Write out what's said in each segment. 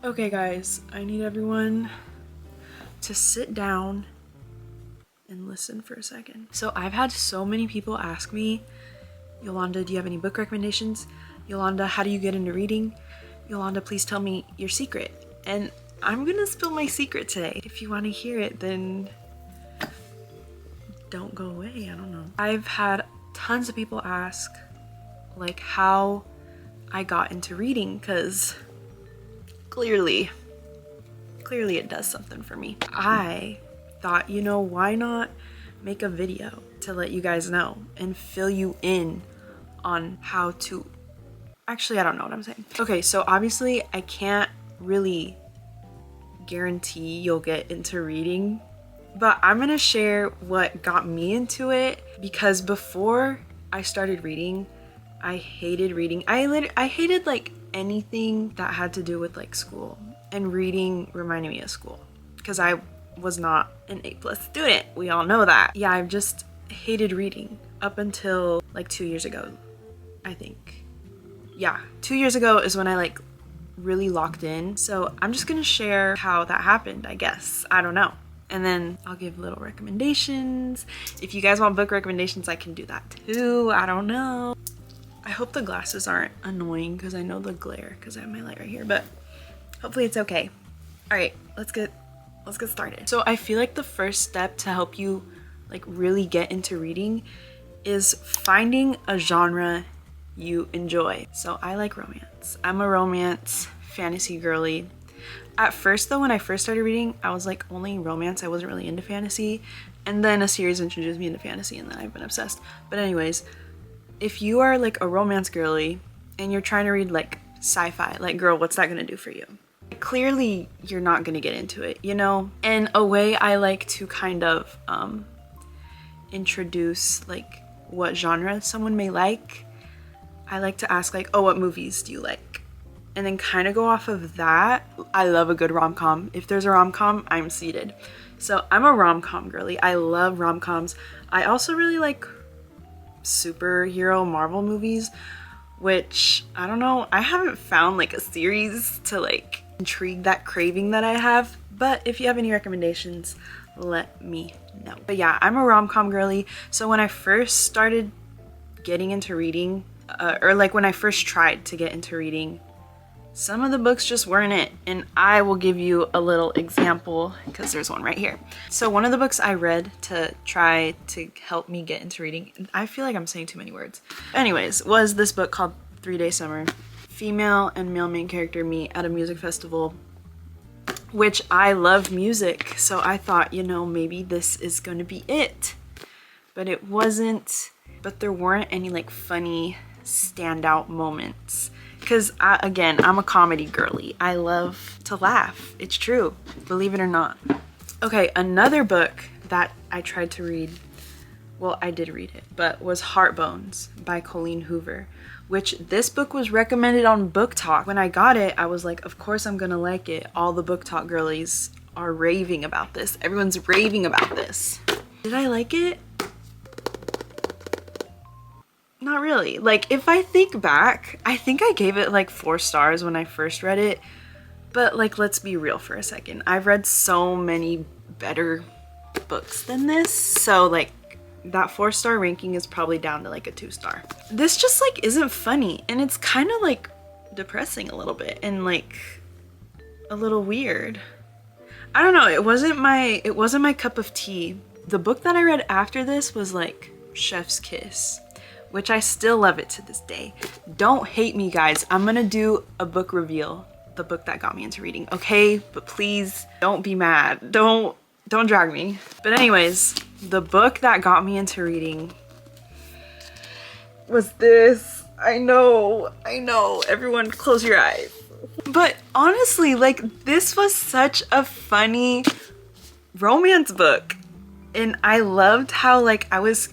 Okay guys, I need everyone to sit down and listen for a second. So I've had so many people ask me, Yolanda, do you have any book recommendations? Yolanda, how do you get into reading? Yolanda, please tell me your secret. And I'm gonna spill my secret today. If you wanna hear it, then don't go away, I don't know. I've had tons of people ask like how I got into reading, because clearly it does something for me. I thought, you know, why not make a video to let you guys know and fill you in on how to, actually, I don't know what I'm saying. Okay, so obviously I can't really guarantee you'll get into reading, but I'm gonna share what got me into it, because before I started reading, I hated reading. I hated like anything that had to do with like school, and reading reminded me of school because I was not an A+ student. We all know that. Yeah, I've just hated reading up until like 2 years ago, I think. Yeah, 2 years ago is when I like really locked in. So I'm just gonna share how that happened, I guess. I don't know. And then I'll give little recommendations. If you guys want book recommendations, I can do that too. I don't know. I hope the glasses aren't annoying because I know the glare because I have my light right here, but hopefully it's okay. All right, let's get started. So I feel like the first step to help you like really get into reading is finding a genre you enjoy. So I like romance. I'm a romance fantasy girly. At first though, when I first started reading, I was like only romance. I wasn't really into fantasy. And then a series introduced me into fantasy and then I've been obsessed. But anyways, if you are like a romance girly and you're trying to read like sci-fi, like girl, what's that gonna do for you? Clearly you're not gonna get into it, you know? And a way I like to kind of introduce like what genre someone may like, I like to ask like, oh, what movies do you like? And then kind of go off of that. I love a good rom-com. If there's a rom-com, I'm seated. So I'm a rom-com girly. I love rom-coms. I also really like superhero Marvel movies, which I don't know, I haven't found like a series to like intrigue that craving that I have, but if you have any recommendations, let me know. But yeah, I'm a rom-com girly. So when I first started getting into reading, or like when I first tried to get into reading, some of the books just weren't it. And I will give you a little example because there's one right here. So one of the books I read to try to help me get into reading, I feel like I'm saying too many words. Anyways, was this book called 3-Day Summer. Female and male main character meet at a music festival, which I love music. So I thought, you know, maybe this is going to be it, but it wasn't. But there weren't any like funny standout moments. Because again, I'm a comedy girly. I love to laugh. It's true, believe it or not. Okay, another book that I tried to read, well, I did read it, but was Heartbones by Colleen Hoover, which this book was recommended on Book Talk. When I got it, I was like, of course I'm gonna like it. All the Book Talk girlies are raving about this. Everyone's raving about this. Did I like it? Not really. Like, if I think back, I think I gave it like 4 stars when I first read it. But like, let's be real for a second. I've read so many better books than this. So like that 4-star ranking is probably down to like a 2-star. This just like isn't funny. And it's kind of like depressing a little bit and like a little weird. I don't know. It wasn't my cup of tea. The book that I read after this was like Chef's Kiss, which I still love it to this day. Don't hate me, guys. I'm gonna do a book reveal, the book that got me into reading, okay? But please don't be mad. Don't drag me. But anyways, the book that got me into reading was this. I know, everyone close your eyes. But honestly, like, this was such a funny romance book. And I loved how like I was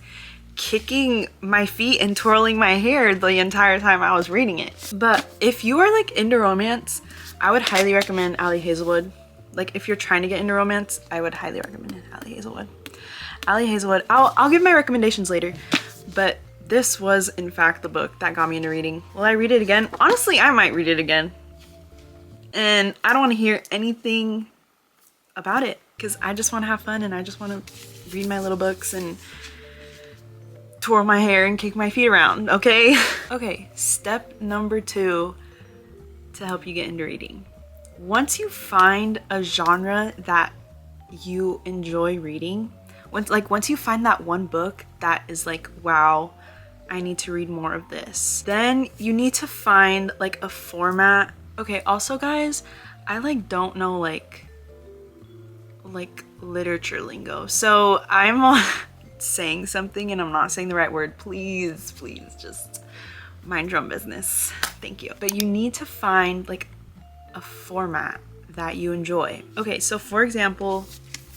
kicking my feet and twirling my hair the entire time I was reading it. But if you are like into romance, I would highly recommend Ali Hazelwood. Like if you're trying to get into romance, I would highly recommend Ali Hazelwood. Ali Hazelwood, I'll give my recommendations later, but this was in fact the book that got me into reading. Will I read it again? Honestly, I might read it again. and I don't want to hear anything about it because I just want to have fun and I just want to read my little books and twirl my hair and kick my feet around, okay? Okay, step number 2 to help you get into reading. Once you find a genre that you enjoy reading, once you find that one book that is like, wow, I need to read more of this, then you need to find like a format. Okay, also guys, I like don't know like literature lingo, so I'm saying something and I'm not saying the right word. Please just mind your own business. Thank you. But you need to find like a format that you enjoy. Okay, so for example,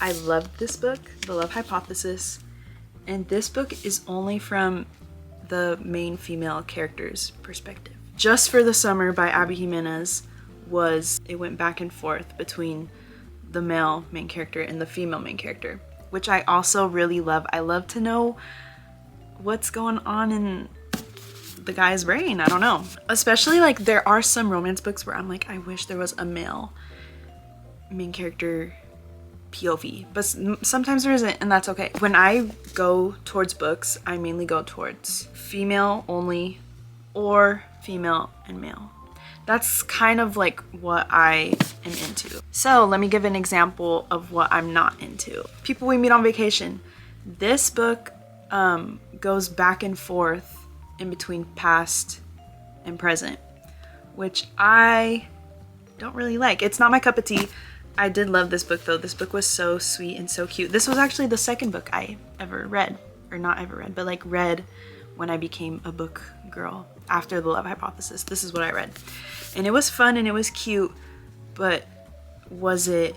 I loved this book, The Love Hypothesis, and this book is only from the main female character's perspective. Just for the Summer by Abby Jimenez it went back and forth between the male main character and the female main character, which I also really love. I love to know what's going on in the guy's brain. I don't know. Especially like there are some romance books where I'm like, I wish there was a male main character POV, but sometimes there isn't, and that's okay. When I go towards books, I mainly go towards female only or female and male. That's kind of like what I am into. So let me give an example of what I'm not into. People We Meet on Vacation. This book goes back and forth in between past and present, which I don't really like. It's not my cup of tea. I did love this book though. This book was so sweet and so cute. This was actually the second book I ever read, or not ever read, but like read when I became a book girl after The Love Hypothesis. This is what I read. And it was fun and it was cute, but was it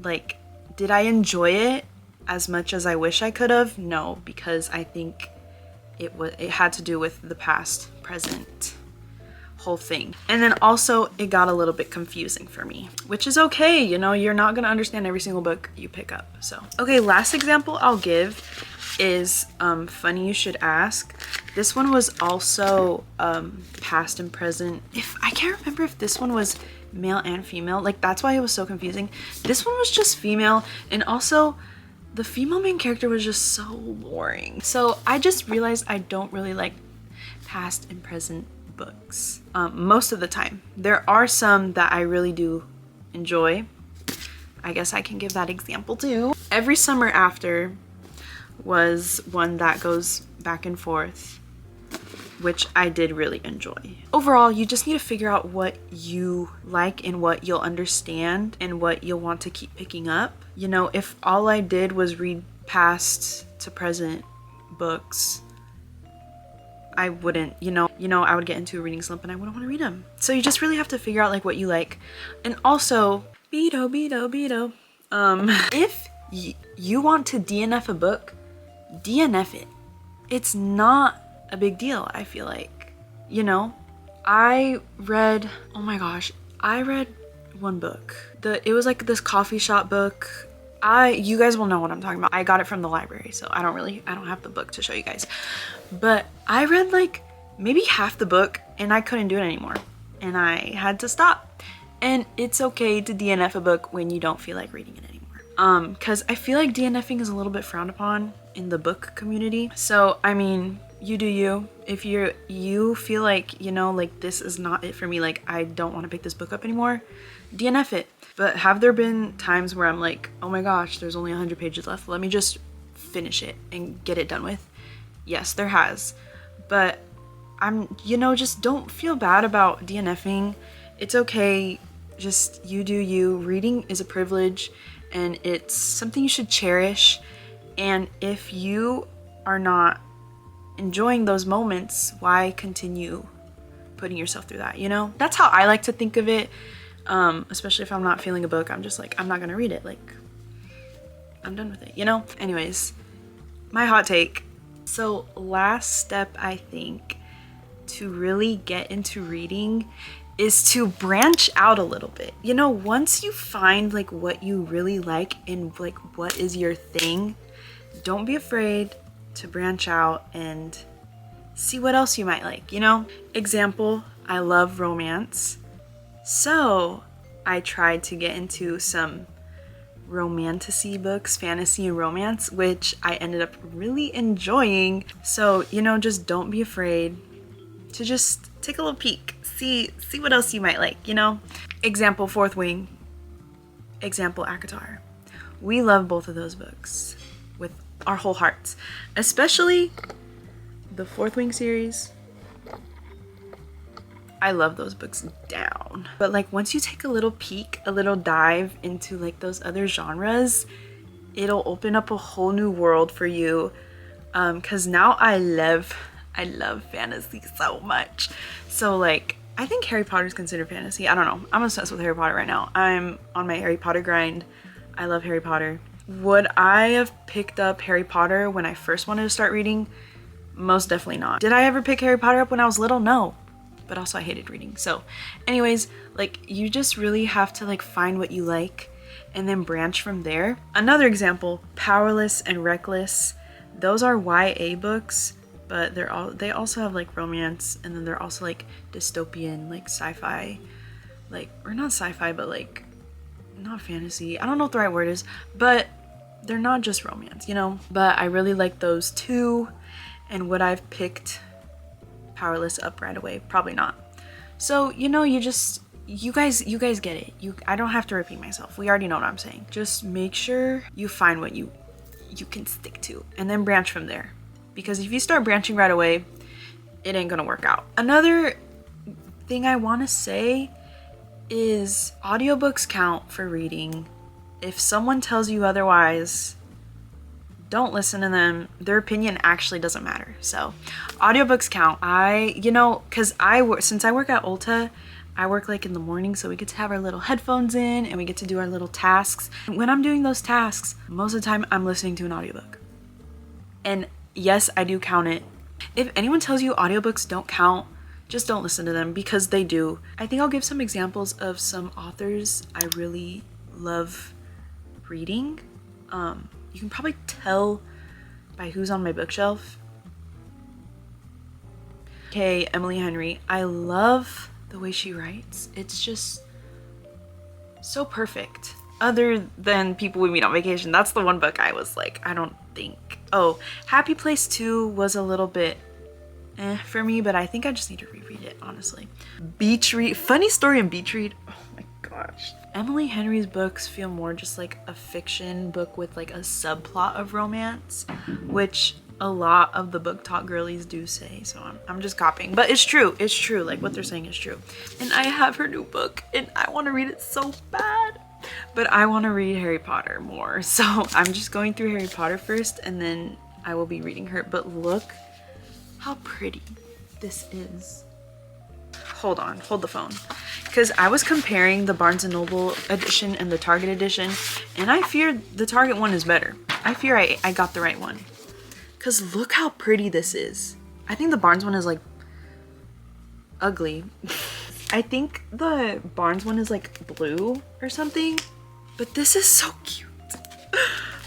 like, did I enjoy it as much as I wish I could have? No, because I think it had to do with the past, present, whole thing. And then also it got a little bit confusing for me, which is okay. You know, you're not gonna understand every single book you pick up. So, okay, last example I'll give is Funny You Should Ask. This one was also past and present. I can't remember if this one was male and female. Like, that's why it was so confusing. This one was just female, and also the female main character was just so boring. So I just realized I don't really like past and present books most of the time. There are some that I really do enjoy. I guess I can give that example too. Every Summer After was one that goes back and forth, which I did really enjoy. Overall, you just need to figure out what you like and what you'll understand and what you'll want to keep picking up. You know, if all I did was read past to present books, I wouldn't, you know, I would get into a reading slump and I wouldn't want to read them. So you just really have to figure out like what you like. And also, Beto. If you want to DNF a book, DNF it. It's not a big deal, I feel like. You know, I read one book. It was like this coffee shop book. You guys will know what I'm talking about. I got it from the library, so I don't have the book to show you guys. But I read like maybe half the book and I couldn't do it anymore. And I had to stop. And it's okay to DNF a book when you don't feel like reading it anymore. Because I feel like DNFing is a little bit frowned upon in the book community. So, I mean, you do you. If you feel like, you know, like this is not it for me, like I don't want to pick this book up anymore, DNF it. But have there been times where I'm like, oh my gosh, there's only 100 pages left, let me just finish it and get it done with? Yes, there has. But just don't feel bad about DNFing. It's okay. Just you do you. Reading is a privilege and it's something you should cherish. And if you are not enjoying those moments, why continue putting yourself through that, you know? That's how I like to think of it. Especially if I'm not feeling a book, I'm just like, I'm not gonna read it. Like, I'm done with it, you know? Anyways, my hot take. So last step, I think, to really get into reading is to branch out a little bit. You know, once you find like what you really like and like what is your thing, don't be afraid to branch out and see what else you might like, you know? Example, I love romance. So I tried to get into some romantasy books, fantasy and romance, which I ended up really enjoying. So, you know, just don't be afraid to just take a little peek. See what else you might like, you know? Example, Fourth Wing. Example, ACOTAR. We love both of those books with our whole hearts. Especially the Fourth Wing series. I love those books down. But like once you take a little peek, a little dive into like those other genres, it'll open up a whole new world for you. Cause now I love fantasy so much. So like I think Harry Potter's considered fantasy. I don't know. I'm obsessed with Harry Potter right now. I'm on my Harry Potter grind. I love Harry Potter. Would I have picked up Harry Potter when I first wanted to start reading? Most definitely not. Did I ever pick Harry Potter up when I was little? No. But also I hated reading. So anyways, like you just really have to like find what you like and then branch from there. Another example, Powerless and Reckless. Those are YA books, but they also have like romance, and then they're also like dystopian, like sci-fi, like, or not sci-fi, but like not fantasy. I don't know what the right word is, but they're not just romance, you know? But I really like those too. And would I've picked Powerless up right away? Probably not. So, you know, you guys get it. I don't have to repeat myself. We already know what I'm saying. Just make sure you find what you can stick to and then branch from there. Because if you start branching right away, it ain't gonna work out. Another thing I want to say is audiobooks count for reading. If someone tells you otherwise, don't listen to them. Their opinion actually doesn't matter. So audiobooks count. Since I work at Ulta, I work like in the morning, so we get to have our little headphones in and we get to do our little tasks. When I'm doing those tasks, most of the time I'm listening to an audiobook. And yes, I do count it. If anyone tells you audiobooks don't count, just don't listen to them, because they do. I think I'll give some examples of some authors I really love reading. You can probably tell by who's on my bookshelf. Okay, Emily Henry. I love the way she writes. It's just so perfect. Other than People We Meet on Vacation, that's the one book I was like, I don't think. Oh, Happy Place 2 was a little bit for me, but I think I just need to reread it, honestly. Beach Read. Funny story in Beach Read. Oh my gosh. Emily Henry's books feel more just like a fiction book with like a subplot of romance, which a lot of the book talk girlies do say. So I'm just copying, but it's true. It's true. Like what they're saying is true. And I have her new book and I want to read it so bad, but I want to read Harry Potter more. So I'm just going through Harry Potter first and then I will be reading her. But look how pretty this is. Hold on, hold the phone. Because I was comparing the Barnes & Noble edition and the Target edition, and I fear the Target one is better. I fear I got the right one. Because look how pretty this is. I think the Barnes one is like ugly. I think the Barnes one is like blue or something, but this is so cute.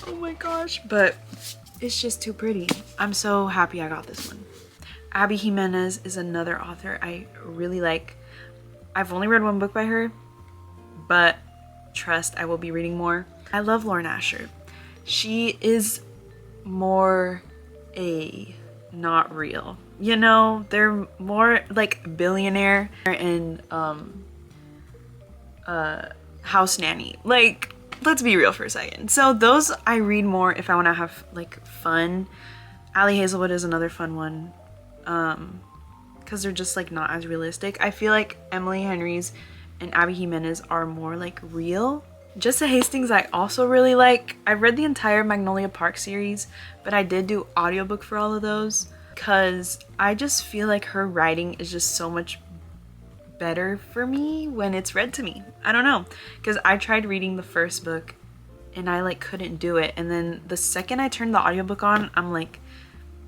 Oh my gosh, but it's just too pretty. I'm so happy I got this one. Abby Jimenez is another author I really like. I've only read one book by her, but trust, I will be reading more. I love Lauren Asher. She is more not real. You know, they're more like billionaire and house nanny. Like, let's be real for a second. So those I read more if I want to have like fun. Ali Hazelwood is another fun one. Because they're just like not as realistic. I feel like Emily Henry's and Abby Jimenez are more like real. Jessa Hastings I also really like. I read the entire Magnolia Park series, but I did do audiobook for all of those because I just feel like her writing is just so much better for me when it's read to me. I don't know, because I tried reading the first book and I like couldn't do it, and then the second I turned the audiobook on, I'm like,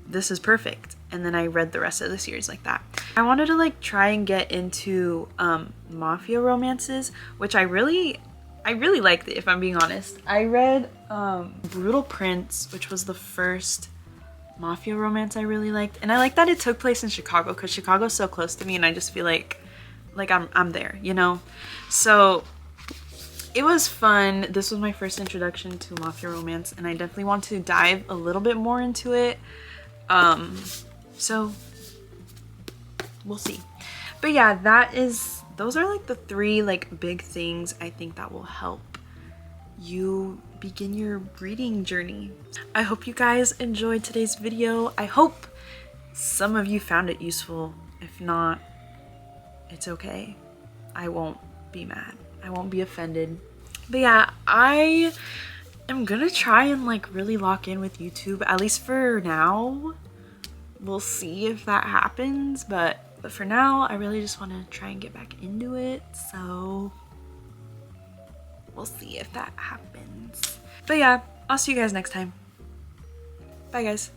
this is perfect. And then I read the rest of the series like that. I wanted to like try and get into mafia romances, which I really liked it, if I'm being honest. I read Brutal Prince, which was the first mafia romance I really liked. And I like that it took place in Chicago because Chicago's so close to me, and I just feel like like I'm there, you know? So it was fun. This was my first introduction to mafia romance, and I definitely want to dive a little bit more into it. So we'll see. But yeah, those are like the 3 like big things I think that will help you begin your reading journey. I hope you guys enjoyed today's video. I hope some of you found it useful. If not, it's okay. I won't be mad. I won't be offended. But yeah, I am gonna try and like really lock in with YouTube, at least for now. We'll see if that happens, but for now, I really just want to try and get back into it. So we'll see if that happens. But yeah, I'll see you guys next time. Bye guys.